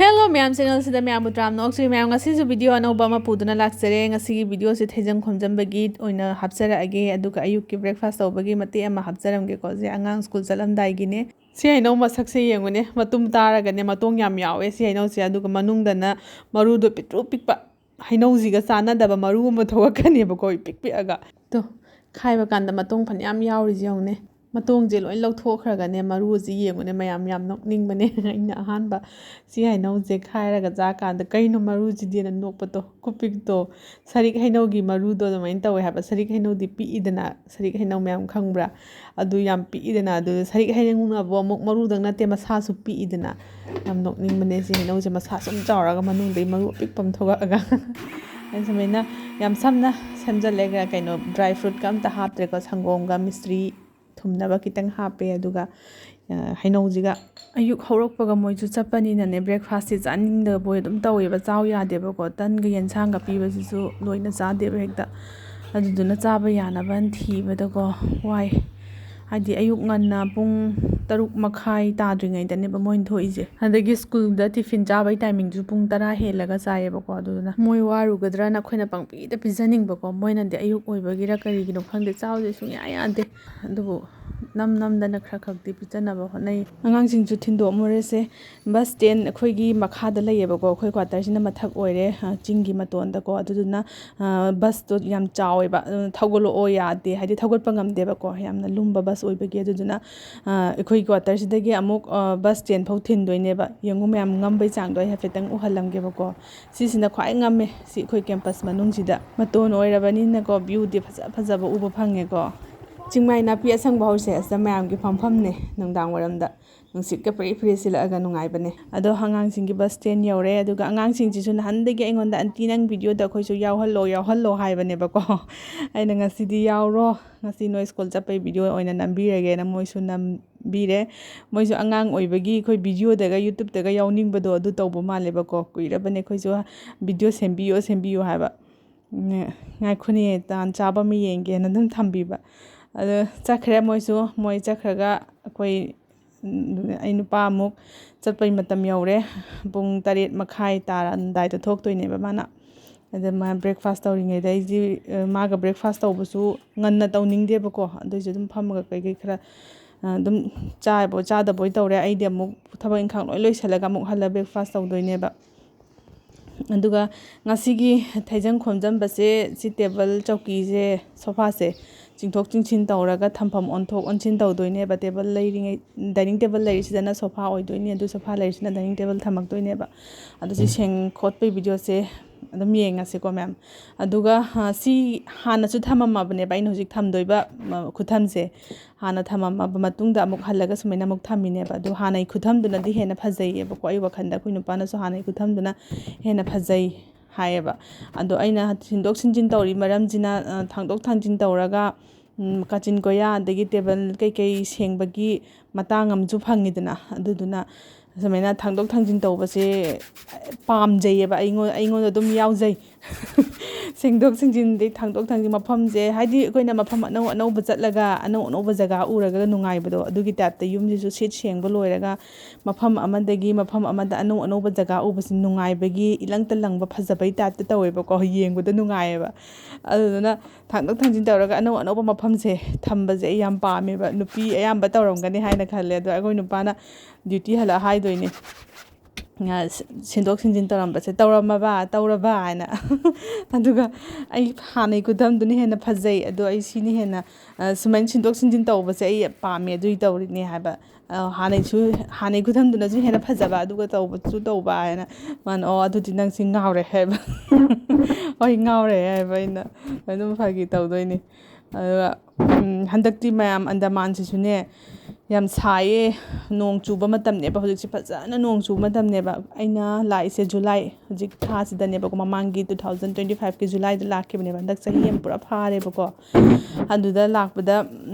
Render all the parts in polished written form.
Hello ma'am, channel sida ma'am utram noksui ma'am ngasi su video anauba ma puduna laksare ngasi gi video se thejang khomjam bagi oina hapsara age aduga ayuk ki breakfast tawbagi mate ama hapsaram ge ko je angang school chalam dai gi ne si hainau masak se yengune matum taraga ne matong yam yawe si hainau se aduga manung dana maru do pitru pikpa hainau ji ga sana daba maru mo thawakane ba ko pikpiaga to khaiba kanda matong phan yam yawri jewne matong je loi lawthokhrga ne maru ji yengune mayam yam nokning bane aina ahanba si hainau je khairaga ja kanda kaino maru ji dina nokpato kupik to sarik hainau gi maru do main tawe haba sarik hainau di pi idana sarik hainau mayam khangbra adu yam pi idana adu sarik hainau na bo mok maru dang na te masa su pi idana yam nokning bane si hainau je masa sum jawraga manung dei maru pikpam thoga aga en samena yam samna semjalega kaino dry fruit kam ta haptre ko sangom ga mystery thumnaba kitang hape aduga hainaujiga ayuk horokpaga moichu chapani na ne breakfast is aning da boy dum taweba chaw ya deba ko tan ga yensang ga piba sisu loina cha deba hekta aduduna chaba yana ban thibada ko wai hadi ayuk nganna pung taruk makhai tadringai da ne ba moin thoise hadagi school da tiffin chabai timing ju pung 10 helaga chayeba ko aduna moi waru gadra na khoina pangpi da pijaning ba ko moina de ayuk oibagira kari gino khangde chawje sunya yade adubu nam dana khra khakti pichana ba honai angang sing ju thindo morese bus 10 akhoi gi makha da layeba ko akhoi quarter sina mathak oire chingi maton da ko aduduna bus to yam chaweba thogolo o yade hadi thogot pangam deba ko yamna lumba bus oibagi aduduna akhoi quarter sidagi amuk bus 10 phau thin doine ba yengum yam ngambai chang doi hafetang uhalam ge ba ko sisina khwai ngame si akhoi campus manung sida maton oirabani na ko view de phaja ba uba phange ko chingmai na pi asang bahause asa mayam gi phampham ne nungdang waramda nungsit ka pri pri sila aga nungai bane ado hangang sing gi bus 10 yore aduga angang sing ji sun handagi aingonda anti nang video da khoi su yaw hallo hai bane ba ko aina ngasi di yawro ngasi noi school chapai video oina nambirege na moi su nambire moi su angang oibagi khoi video daga youtube daga yawning bado adu tawbo male ba ko kuira bane khoi su video sembiyo haba ngai khuni tan chaba mi yenge na dum thambiba ado chakhre moi chakhraga akoi ai nupa amuk chatpai matam yaure pung 8 makhai tarandai to thoktoine ba mana ada ma breakfast tawringe dai ji maga breakfast tawbusu nganna tawningde ba ko adoju dum phamaga kai khara dum chada boy tawre ai de amuk thabak inkhang loi salaga amuk hala breakfast tawdoine ba aduga ngasigi thaijang khomjam base si table chauki je sofa se chingthok chingchin tawraga thampham onthok onchin tawdoine ba table leiringai dining table leiri sidana sofa oidoine adu sofa leiri sidana dining table thamak doine ba adu si seng khotpe video se adum yenga se ko ma'am aduga si hana chu thamama bane ba in hojik thamdoiba khuthamse hana thamama ba matungda amuk halaga sumaina muk thamine ba adu hana khuthamduna di hena phajai ba ko ai wakhanda khoi nupana so hana khuthamduna hena phajai hayeba ado aina sindok sinjin tawri maram jina thangdok thangjin tawraga kachin koya adagi table kai sengbagi matang amju phangidana aduduna samaina thangdok thangjin tawbase pamjayeba aingon adum yaujai Sengdok Sengjin de thangdok thangjin mafam je haidi koina mafam anau bajatlaga anau bajaga uraga nungai bado adugi tapta yumji su sit sengba loiraga mafam amadagi mafam amada anau bajaga ubasi nungai bagi ilangta langba phajabai tapta taweba ko yengbuda nungai ba aduna thangdok thangjin tawraga anau ba mafam se thamba je yam paame ba nupi ayamba tawramgani haina khalle ado agoi nupana duty hala haidoine sindok sinjin tawrambase tawraba haina aduga ai hanai kudamduni hena phajai ado ai sini hena sumain sindok sinjin tawbase ai paame dui tawrini haba hanai kudamduna ju hena phajaba aduga tawba haina man o adudi nang sing ngawre heba oi ngawre heba ina adum phagi tawdoini handakti mayam andaman sisune yam saye nong chuba matamne ba hojik fajana nong chuba matamne ba aina laise july hojik tha sidane ba ko mamangi 2025 ke july da lakibne ba dak sahi yam pura phare ba ko aduda lakpada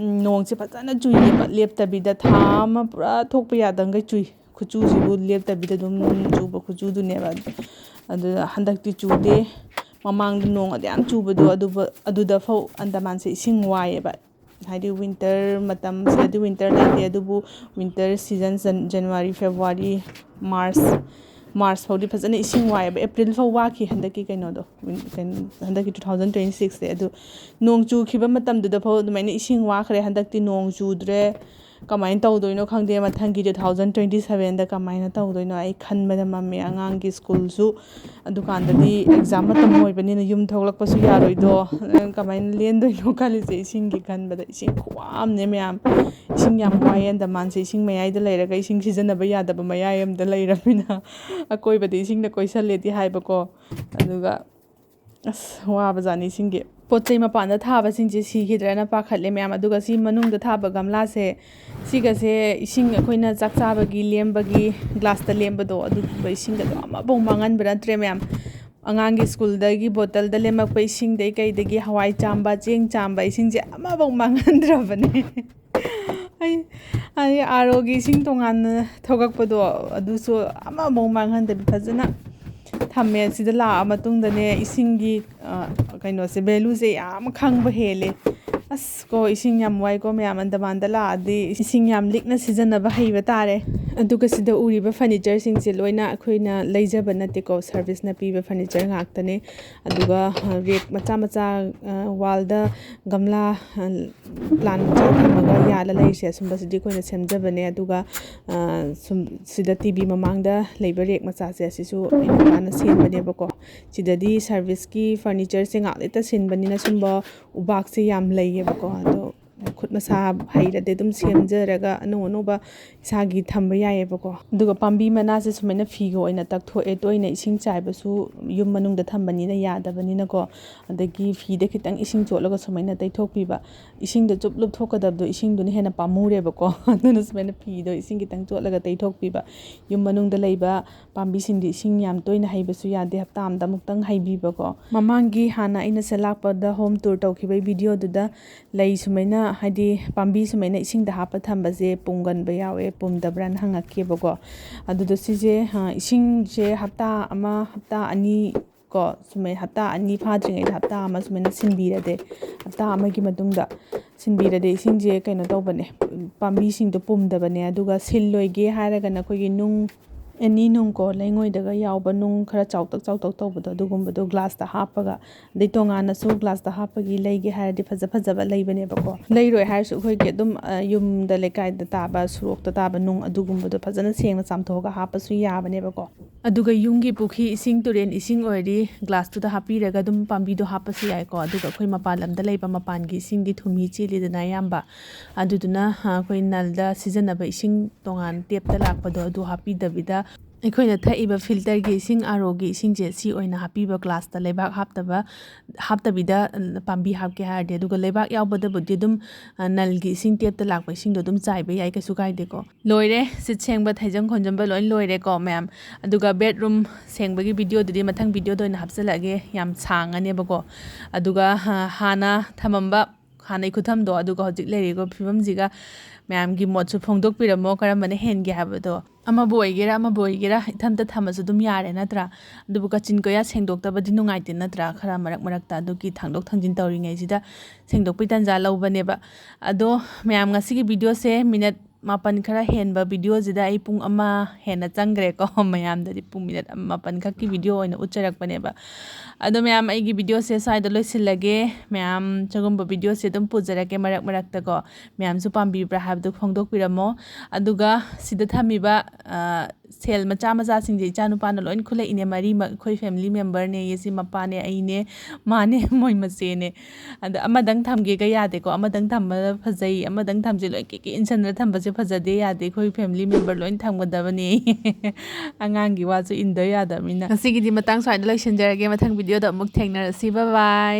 nong se fajana chuye ba leptabi da thama pura thokpa yadangai chui khuchu jibu leptabi da dum chuba khuchu du ne ba adu handakti chude mamang nong adyam chubado aduda fau andaman se ising waye ba haidi winter matam sadi winter like adubu winter season January February March ꯐꯥꯎꯗꯤ ꯐꯖꯅ ꯏꯁꯤꯡ ꯋꯥꯏꯑꯦꯕ April ꯐꯥꯎ ꯋꯥꯈꯤ ꯍꯟꯗꯛꯀꯤ ꯀꯩꯅꯣꯗꯣ ꯍꯟꯗꯛꯀꯤ 2026 ꯑꯗꯨ ꯅꯣꯡ ꯆꯨꯈꯤꯕ ꯃꯇꯝꯗꯨꯗ ꯐꯥꯎ ꯑꯗꯨꯃꯥꯏꯅ ꯏꯁꯤꯡ ꯋꯥꯈ꯭ꯔꯦ ꯍꯟꯗꯛꯇꯤ ꯅꯣꯡ ꯆꯨꯗ꯭ꯔꯦ ꯀꯃꯥꯏꯅ ꯇꯧꯗꯣꯏꯅꯣ ꯈꯪꯗꯦ ꯃꯊꯪꯒꯤ 2027ꯗ ꯀꯃꯥꯏꯅ ꯇꯧꯗꯣꯏꯅꯣ ꯑꯩ ꯈꯟꯕꯗ ꯃꯝꯃꯦ ꯑꯉꯥꯡꯒꯤ ꯁ꯭ꯀꯨꯜꯁꯨ ꯑꯗꯨꯀꯥꯟꯗꯗꯤ ꯑꯦꯛꯖꯥꯝ ꯃꯇꯝ ꯑꯣꯏꯕꯅꯤꯅ ꯌꯨꯝ ꯊꯣꯛꯂꯛꯄꯁꯨ ꯌꯥꯔꯣꯏꯗꯣ ꯀꯃꯥꯏꯅ ꯂꯦꯟꯗꯣꯏꯅꯣ ꯈꯜꯂꯤꯁꯦ ꯏꯁꯤꯡꯒꯤ ꯈꯟꯕꯗ ꯏꯁꯤꯡ ꯈꯨꯋꯥꯝꯅꯦ ꯃꯌꯥꯝ ꯏꯁꯤꯡ ꯌꯥꯝ ꯋꯥꯏꯌꯦ ꯑꯟꯗꯃꯥꯟꯁꯦ ꯏꯁꯤꯡ ꯃꯌꯥꯏꯗ ꯂꯩꯔꯒ ꯏꯁꯤꯡ ꯁꯤꯖꯤꯟꯅꯕ ꯌꯥꯗꯕ ꯃꯌꯥꯏ ꯑꯃꯗ ꯂꯩꯔꯕꯅꯤꯅ ꯑꯀꯣꯏꯕꯗ ꯏꯁꯤꯡꯅ ꯀꯣꯏꯁꯜꯂꯦꯗꯤ ꯍꯥꯏꯕꯀோ ꯑꯗꯨꯒ ꯑꯁ ꯋꯥꯕꯖꯥꯠꯅꯤ ꯏꯁꯤꯡꯒꯤ ꯄꯣꯠ ꯆꯩ ꯃꯄꯥꯟꯗ ꯊꯥꯕꯁꯤꯡꯁꯦ ꯁꯤꯈꯤꯗ꯭ꯔꯅ ꯄꯥꯈꯠꯂꯦ ꯃꯌꯥꯝ ꯑꯗꯨꯒ ꯁꯤ ꯃꯅꯨꯡꯗ ꯊꯥꯕ ꯒꯝꯂꯥꯁꯦ ꯁꯤꯒꯁꯦ ꯏꯁꯤꯡ ꯑꯩꯈꯣꯏꯅ ꯆꯥꯛ ꯆꯥꯕꯒꯤ ꯂꯦꯝꯕꯒꯤ ꯒ꯭ꯂꯥꯁꯇ ꯂꯦꯝꯕꯗꯣ ꯑꯗꯨꯒꯨꯝꯕ ꯏꯁꯤꯡꯒꯗꯣ ꯑꯃꯐꯥꯎ ꯃꯥꯡꯍꯟꯕ ꯅꯠꯇ꯭ꯔꯦ ꯃꯌꯥꯝ ꯑꯉꯥꯡꯒꯤ ꯁ꯭ꯀꯨꯜꯗꯒꯤ ꯕꯣꯇꯜꯗ ꯂꯦꯝꯃꯛꯄ ꯏꯁꯤꯡꯗꯩ ꯀꯩꯗꯒꯤ ꯍꯋꯥꯏ ꯆꯥꯝꯕ ꯆꯦꯡ ꯆꯥꯝꯕ ꯏꯁꯤꯡꯁꯦ ꯑꯃꯐꯥꯎ ꯃꯥꯡꯍꯟꯗ꯭ꯔꯕꯅꯦ ꯑꯩ ROꯒꯤ ꯏꯁꯤꯡ ꯇꯣꯉꯥꯟꯅ ꯊꯣꯛꯂꯛꯄꯗꯣ ꯑꯗꯨꯁꯨ ꯑꯃꯐꯥꯎ ꯃꯥꯡꯍꯟꯗꯕꯤ ꯐꯖꯅ ꯊꯝꯃꯦ ꯁꯤꯗ ꯂꯥꯛꯑ ꯃꯇꯨꯡꯗꯅꯦ ꯏꯁꯤꯡꯒꯤ ꯀꯩꯅꯣꯁꯦ ꯚꯦꯂꯨꯁꯦ ꯌꯥꯝ ꯈꯪꯕ ꯍꯦꯜꯂꯦ ꯑꯁ ꯀꯣ ꯏꯁꯤꯡ ꯌꯥꯝ ꯋꯥꯏꯀꯣ ꯃꯌꯥꯝ ꯑꯟꯗꯃꯥꯟꯗ ꯂꯥꯛꯑꯗꯤ ꯏꯁꯤꯡ ꯌꯥꯝ ꯂꯤꯛꯅ ꯁꯤꯖꯤꯟꯅꯕ ꯍꯩꯕ ꯇꯥꯔꯦ ꯑꯗꯨꯒ ꯁꯤꯗ ꯎꯔꯤꯕ ꯐꯔꯅꯤꯆꯔꯁꯤꯡꯁꯦ ꯂꯣꯏꯅ ꯑꯩꯈꯣꯏꯅ ꯂꯩꯖꯕ ꯅꯠꯇꯦꯀꯣ ꯁꯔꯚꯤꯁꯅ ꯄꯤꯕ ꯐꯔꯅꯤꯆꯔ ꯉꯥꯛꯇꯅꯦ ꯑꯗꯨꯒ ꯔꯦꯛ ꯃꯆꯥ ꯃꯆꯥ ꯋꯥꯜꯗ ꯒꯝꯂꯥ ꯄ꯭ꯂꯥꯟ ꯃꯆꯥ ꯊꯝꯃꯒ ꯌꯥꯜꯂ ꯂꯩꯔꯤꯁꯦ ꯑꯁꯨꯝꯕꯁꯤꯗꯤ ꯑꯩꯈꯣꯏꯅ ꯁꯦꯝꯖꯕꯅꯦ ꯑꯗꯨꯒ ꯁꯤꯗ TV ꯃꯃꯥꯡꯗ ꯂꯩꯕ ꯔꯦꯛ ꯃꯆꯥꯁꯦ ꯑꯁꯤꯁꯨ ꯑꯩ ꯅꯨꯄꯥꯅ ꯁꯦꯝꯕꯅꯦꯕꯀꯣ ꯁꯤꯗꯗꯤ ꯁꯔꯚꯤꯁꯀꯤ ꯐꯔꯅꯤꯆꯔꯁꯦ ꯉꯥꯛ ꯂꯩꯇ ꯁꯤꯟꯕꯅꯤꯅ ꯁꯨꯝꯕ ꯎꯕꯥꯛꯁꯦ ꯌꯥꯝ ꯂꯩꯌꯦꯕꯀꯣ ꯑꯗꯣ ꯈꯨꯠ ꯃꯁꯥ ꯍꯩꯔꯗꯤ ꯑꯗꯨꯝ ꯁꯦꯝꯖꯔꯒ ꯑꯅꯧ ꯑꯅꯧꯕ ꯏꯁꯥꯒꯤ ꯊꯝꯕ ꯌꯥꯏꯑꯕꯀꯣ ꯑꯗꯨꯒ ꯄꯥꯝꯕꯤ ꯃꯅꯥꯁꯦ ꯁꯨꯃꯥꯏꯅ ꯐꯤꯒ ꯑꯣꯏꯅ ꯇꯛꯊꯣꯛꯑꯦ ꯇꯣꯏꯅ ꯏꯁꯤꯡ ꯆꯥꯏꯕꯁꯨ ꯌꯨꯝ ꯃꯅꯨꯡꯗ ꯊꯝꯕꯅꯤꯅ ꯌꯥꯗꯕꯅꯤꯅꯀꯣ ꯑꯗꯒꯤ ꯐꯤꯗ khitang ꯏꯁꯤꯡ ꯆꯣꯠꯂꯒ ꯁꯨꯃꯥꯏꯅ ꯇꯩꯊꯣꯛꯄꯤꯕ ꯏꯁꯤꯡꯗ ꯆꯨꯞ ꯂꯨꯞꯊꯣꯛꯀꯗꯕꯗꯣ ꯏꯁꯤꯡꯗꯨꯅ ꯍꯦꯟꯅ ꯄꯥꯝꯃꯨꯔꯦꯕꯀꯣ ꯑꯗꯨꯅ ꯁꯨꯃꯥꯏꯅ ꯐꯤꯗꯣ ꯏꯁꯤꯡ khitang ꯆꯣꯠꯂꯒ ꯇꯩꯊꯣꯛꯄꯤꯕ ꯌꯨꯝ ꯃꯅꯨꯡꯗ ꯂꯩꯕ ꯄꯥꯝꯕꯤꯁꯤꯡꯗꯤ ꯏꯁꯤꯡ ꯌꯥꯝ ꯇꯣꯏꯅ ꯍꯩꯕꯁꯨ ꯌꯥꯗꯦ ꯍꯞꯇꯥ ꯑꯃꯗ ꯑꯃꯨꯛꯇꯪ ꯍꯩꯕꯤꯕꯀꯣ ꯃꯃꯥꯡꯒꯤ ꯍꯥꯟꯅ ꯑꯩꯅ ꯂꯥꯛꯄꯗ ꯍꯣꯝ ꯇꯨꯔ ꯇꯧꯈꯤꯕꯒꯤ ꯚꯤꯗꯤꯑꯣꯗꯨꯗ ꯂꯩ ꯁꯨꯃꯥꯏꯅ ꯍꯥꯏꯗꯤ ꯄꯥꯝꯕꯤ ꯁꯨꯃꯥꯏꯅ ꯏꯁꯤꯡꯗ ꯍꯥꯞꯄ ꯊꯝꯕꯁꯦ ꯄꯨꯝꯒꯟꯕ ꯌꯥꯎꯋꯦ ꯄꯨꯝꯗꯕ꯭ꯔꯥꯅ ꯍꯪꯉꯛꯈꯤꯕꯀꯣ ꯑꯗꯨꯗ ꯁꯤꯁꯦ ꯏꯁꯤꯡꯁꯦ ꯍꯞꯇꯥ ꯑꯃ ꯍꯞꯇꯥ ꯑꯅꯤ ꯀꯣ ꯁꯨꯃꯥꯏꯅ ꯍꯞꯇꯥ ꯑꯅꯤ ꯐꯥꯗ꯭ꯔꯤꯉꯩꯗ ꯍꯞꯇꯥ ꯑꯃ ꯁꯨꯃꯥꯏꯅ ꯁꯤꯟꯕꯤꯔꯗꯤ ꯍꯞꯇꯥ ꯑꯃꯒꯤ ꯃꯇꯨꯡꯗ ꯁꯤꯟꯕꯤꯔꯗꯤ ꯏꯁꯤꯡꯁꯦ ꯀꯩꯅꯣ ꯇꯧꯕꯅꯦ ꯄꯥꯝꯕꯤꯁꯤꯡꯗꯣ ꯄꯨꯝꯗꯕꯅꯦ ꯑꯗꯨꯒ ꯁꯤꯜꯂꯣꯏꯒꯦ ꯍꯥꯏꯔꯒꯅ ꯑꯩꯈꯣꯏꯒꯤ ꯅꯨꯡ ꯑꯦꯅꯤ ꯅꯨꯡꯀꯣ ꯂꯩꯉꯣꯏꯗꯒ ꯌꯥꯎꯕ ꯅꯨꯡ ꯈꯔ ꯆꯥꯎꯇꯛ ꯇꯧꯕꯗꯣ ꯑꯗꯨꯒꯨꯝꯕꯗꯣ ꯒ꯭ꯂꯥꯁꯇ ꯍꯥꯞꯄꯒ ꯑꯗꯩ ꯇꯣꯉꯥꯟꯅꯁꯨ ꯒ꯭ꯂꯥꯁꯇ ꯍꯥꯞꯄꯒꯤ ꯂꯩꯒꯦ ꯍꯥꯏꯔꯗꯤ ꯐꯖꯕ ꯂꯩꯕꯅꯦꯕꯀꯣ ꯂꯩꯔꯣꯏ ꯍꯥꯏꯔꯁꯨ ꯑꯩꯈꯣꯏꯒꯤ ꯑꯗꯨꯝ ꯌꯨꯝꯗ ꯂꯩꯀꯥꯏꯗ ꯇꯥꯕ ꯁꯣꯔꯣꯛꯇ ꯇꯥꯕ ꯅꯨꯡ ꯑꯗꯨꯒꯨꯝꯕꯗꯣ ꯐꯖꯅ ꯁꯦꯡꯅ ꯆꯥꯝꯊꯣꯛꯑꯒ ꯍꯥꯞꯄꯁꯨ ꯌꯥꯕꯅꯦꯕꯀꯣ ꯑꯗꯨꯒ ꯌꯨꯝꯒꯤ ꯄꯨꯈ꯭ꯔꯤ ꯏꯁꯤꯡ ꯇꯨꯔꯦꯟ ꯏꯁꯤꯡ ꯑꯣꯏꯔꯗꯤ ꯒ꯭ꯂꯥꯁꯇꯨꯗ ꯍꯥꯞꯄꯤꯔꯒ ꯑꯗꯨꯝ ꯄꯥꯝꯕꯤꯗꯣ ꯍꯥꯞꯄꯁꯨ ꯌꯥꯏꯀꯣ ꯑꯗꯨꯒ ꯑꯩꯈꯣꯏ ꯃꯄꯥꯟ ꯂꯝꯗ ꯂꯩꯕ ꯃꯄꯥꯟꯒꯤ ꯏꯁꯤꯡꯗꯤ ꯊꯨꯝꯍꯤ ꯆꯦꯜꯂꯤꯗꯅ ꯑꯌꯥꯝꯕ ꯑꯗꯨꯗꯨꯅ ꯑꯩꯈꯣই ꯅꯜꯗ ꯁꯤꯖꯤꯟꯅꯕ ꯏꯁꯤꯡ ꯇꯣꯉꯥꯟ ꯇꯦꯞꯇ ꯂꯥꯛꯄꯗꯣ ꯑꯗꯨ ꯍꯥꯞꯄꯤꯗꯕꯤꯗ ꯑꯩꯈꯣꯏꯅ ꯊꯛꯏꯕ ꯐꯤꯜꯇꯔꯒꯤ ꯏꯁꯤꯡ ROꯒꯤ ꯏꯁꯤꯡꯁꯦ ꯁꯤ ꯑꯣꯏꯅ ꯍꯥꯞꯄꯤꯕ ꯒ꯭ꯂꯥꯁꯇ ꯂꯩꯕꯥꯛ ꯍꯥꯞꯇꯕꯤꯗ ꯄꯥꯝꯕꯤ ꯍꯥꯞꯀꯦ ꯍꯥꯏꯔꯗꯤ ꯑꯗꯨꯒ ꯂꯩꯕꯥꯛ ꯌꯥꯎꯕꯗꯕꯨꯗꯤ ꯑꯗꯨꯝ ꯅꯜꯒꯤ ꯏꯁꯤꯡ ꯇꯦꯞꯇ ꯂꯥꯛꯄ ꯏꯁꯤꯡꯗꯣ ꯑꯗꯨꯝ ꯆꯥꯏꯕ ꯌꯥꯏ ꯀꯩꯁꯨ ꯀꯥꯏꯗꯦꯀꯣ ꯂꯣꯏꯔꯦ ꯁꯤꯠ ꯁꯦꯡꯕ ꯊꯩꯖꯪ ꯈꯣꯟꯖꯟꯕ ꯂꯣꯏ ꯂꯣꯏꯔꯦꯀோ ꯃꯌꯥꯝ ꯑꯗꯨꯒ ꯕꯦꯗꯔꯨꯝ ꯁꯦꯡꯕꯒꯤ ꯚꯤꯗꯤꯑꯣꯗꯨꯗꯤ ꯃꯊꯪ ꯚꯤꯗꯤꯑꯣꯗ ꯑꯣꯏꯅ ꯍꯥꯞꯆꯤꯜꯂꯛꯑꯒꯦ ꯌꯥꯝ ꯁꯥꯡꯉꯅꯦꯕꯀꯣ ꯑꯗꯨꯒ ꯍꯥꯟꯅ ꯊꯝꯃꯝꯕ ꯍꯥꯟꯅꯩ ꯈꯨꯊꯝꯗꯣ ꯑꯗꯨꯒ ꯍꯧꯖꯤꯛ ꯂꯩꯔꯤꯕ ꯐꯤꯕꯝꯁꯤꯒ ꯃꯌꯥꯝꯒꯤ ꯃꯣꯠꯁꯨ ꯐꯣꯡꯗꯣꯛꯄꯤꯔꯝꯃꯣ ꯀꯔꯝꯕꯅ ꯍꯦꯟꯒꯦ ꯍꯥꯏꯕꯗꯣ ꯑꯃꯕꯨ ꯑꯣꯏꯒꯦꯔꯥ ꯏꯊꯟꯇ ꯊꯝꯃꯁꯨ ꯑꯗꯨꯝ ꯌꯥꯔꯦ ꯅꯠꯇ꯭ꯔꯥ ꯑꯗꯨꯕꯨ ꯀꯥꯆꯤꯟ ꯀꯣꯏꯌꯥ ꯁꯦꯡꯗꯣꯛꯇꯕꯗꯤ ꯅꯨꯡꯉꯥꯏꯇꯦ ꯅꯠꯇ꯭ꯔꯥ ꯈꯔ ꯃꯔꯛꯇ ꯑꯗꯨꯒꯤ ꯊꯥꯡꯗꯣꯛ ꯊꯥꯡꯖꯤꯟ ꯇꯧꯔꯤꯉꯩꯁꯤꯗ ꯁꯦꯡꯗꯣꯛꯄꯩ ꯇꯥꯟꯖꯥ ꯂꯧꯕꯅꯦꯕ ꯑꯗꯣ ꯃꯌꯥꯝ ꯉꯁꯤꯒꯤ ꯚꯤꯗꯤꯑꯣꯁꯦ ꯃꯤꯅꯠ 9 ꯈꯔ ꯍꯦꯟꯕ ꯚꯤꯗꯤꯑꯣꯁꯤꯗ ꯑꯩ ꯄꯨꯡ 1 ꯍꯦꯟꯅ ꯆꯪꯈ꯭ꯔꯦꯀꯣ ꯃꯌꯥꯝꯗꯗꯤ ꯄꯨꯡ ꯃꯤꯅꯠ 9 ꯈꯛꯀꯤ ꯚꯤꯗꯤꯑꯣ ꯑꯣꯏꯅ ꯎꯠꯆꯔꯛꯄꯅꯦꯕ ꯑꯗꯣ ꯃꯌꯥꯝ ꯑꯩꯒꯤ ꯚꯤꯗꯤꯑꯣꯁꯦ ꯁ꯭ꯋꯥꯏꯗ ꯂꯣꯏꯁꯤꯜꯂꯒꯦ ꯃꯌꯥꯝ ꯁꯤꯒꯨꯝꯕ ꯚꯤꯗꯤꯑꯣꯁꯦ ꯑꯗꯨꯝ ꯄꯨꯖꯔꯛꯀꯦ ꯃꯔꯛꯇꯀꯣ ꯃꯌꯥꯝꯁꯨ ꯄꯥꯝꯕꯤꯕ꯭ꯔꯥ ꯍꯥꯏꯕꯗꯨ ꯐꯣꯡꯗꯣꯛꯄꯤꯔꯝꯃꯣ ꯑꯗꯨꯒ ꯁꯤꯗ ꯊꯝꯃꯤꯕ ꯁꯦꯜ ꯃꯆꯥꯁꯤꯡꯁꯦ ꯏꯆꯥꯅꯨꯄꯥꯅ ꯂꯣꯏ ꯈꯨꯜꯂꯛꯏꯅꯦ ꯃꯔꯤꯃꯛ ꯑꯩꯈꯣꯏ ꯐꯦꯃꯤꯂꯤ ꯃꯦꯝꯕꯔꯅꯦ ꯁꯤ ꯃꯄꯥꯅꯦ ꯑꯩꯅꯦ ꯃꯥꯅꯦ ꯃꯣꯏ ꯃꯆꯦꯅꯦ ꯑꯗ ꯑꯃꯗꯪ ꯊꯝꯒꯦꯒ ꯌꯥꯗꯦꯀꯣ ꯑꯃꯗꯪ ꯊꯝꯕꯗ ꯐꯖꯩ ꯑꯃꯗꯪ ꯊꯝꯁꯦ ꯂꯣꯏ ꯀꯦꯛ ꯏꯟꯁꯤꯟꯅ ꯊꯝꯕꯁꯦ ꯐꯖꯗꯦ ꯌꯥꯗꯦ ꯑꯩꯈꯣই ꯐꯦꯃꯤꯂꯤ ꯃꯦꯝꯕꯔ ꯂꯣꯏ ꯊꯝꯒꯗꯕꯅꯦ ꯑꯉꯥꯡꯒꯤ ꯋꯥꯁꯨ ꯏꯟꯗ ꯌꯥꯗꯕꯅꯤꯅ ꯉꯁꯤꯒꯤꯗꯤ ꯃꯇꯥꯡ ꯁ꯭ꯋꯥꯏꯗ ꯂꯣꯏꯁꯤꯟꯖꯔꯒꯦ ꯃꯊꯪ ꯚꯤꯗꯤꯑꯣꯗ ꯑꯃꯨꯛ ꯊꯦꯡꯅꯔꯁꯤ ꯕꯥꯏ ꯕꯥꯏ